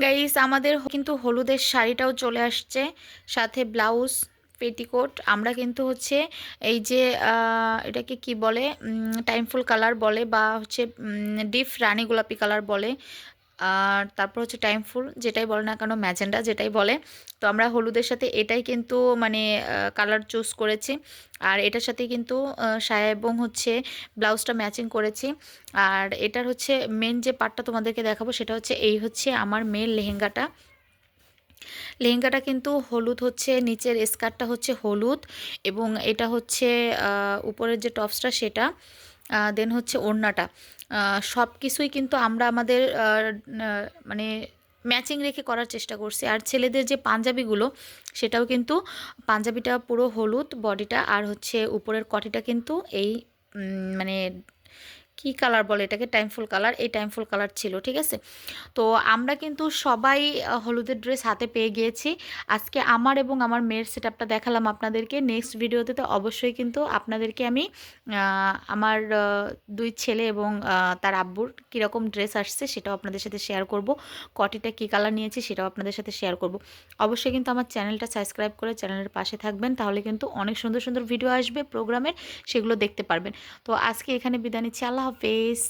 Guys আমাদের কিন্তু হলুদের শাড়িটাও চলে আসছে, সাথে ব্লাউজ, পেটিকোট। আমরা কিন্তু হচ্ছে এই যে এটাকে কি বলে, টাইমফুল কালার বলে, বা হচ্ছে ডিপ রানী গোলাপি কালার বলে, আর তারপর হচ্ছে টাইম ফুল, যেটাই বলে না কেন, ম্যাজেন্ডা যেটাই বলে। তো আমরা হলুদের সাথে এটাই কিন্তু মানে কালার চুজ করেছি। আর এটার সাথে কিন্তু সায়া এবং হচ্ছে ব্লাউজটা ম্যাচিং করেছি। আর এটার হচ্ছে মেন যে পার্টটা তোমাদেরকে দেখাবো সেটা হচ্ছে এই হচ্ছে আমার মেন লেহেঙ্গাটা। লেহেঙ্গাটা কিন্তু হলুদ, হচ্ছে নিচের স্কার্টটা হচ্ছে হলুদ, এবং এটা হচ্ছে উপরের যে টপসটা সেটা, দেন হচ্ছে ওড়নাটা। সব কিছুই কিন্তু আমরা আমাদের মানে ম্যাচিং রেখে করার চেষ্টা করছি। আর ছেলেদের যে পাঞ্জাবিগুলো, সেটাও কিন্তু পাঞ্জাবিটা পুরো হলুদ বডিটা, আর হচ্ছে উপরের কটিটা কিন্তু এই মানে কি কালার বলে এটাকে, টাইমফুল কালার, এই টাইমফুল কালার ছিল, ঠিক আছে। তো আমরা কিন্তু সবাই হলুদের ড্রেস হাতে পেয়ে গিয়েছি। আজকে আমার এবং আমার মেয়ের সেটআপটা দেখালাম আপনাদেরকে। নেক্সট ভিডিওতে তো অবশ্যই কিন্তু আপনাদেরকে আমি আমার দুই ছেলে এবং তার আব্বুর কীরকম ড্রেস আসছে সেটাও আপনাদের সাথে শেয়ার করব। কটিটা কী কালার নিয়েছি সেটাও আপনাদের সাথে শেয়ার করব। অবশ্যই কিন্তু আমার চ্যানেলটা সাবস্ক্রাইব করে চ্যানেলের পাশে থাকবেন, তাহলে কিন্তু অনেক সুন্দর সুন্দর ভিডিও আসবে প্রোগ্রামের, সেগুলো দেখতে পারবেন। তো আজকে এখানে বিদায় নিচ্ছি, আল্লাহ হাফেজ।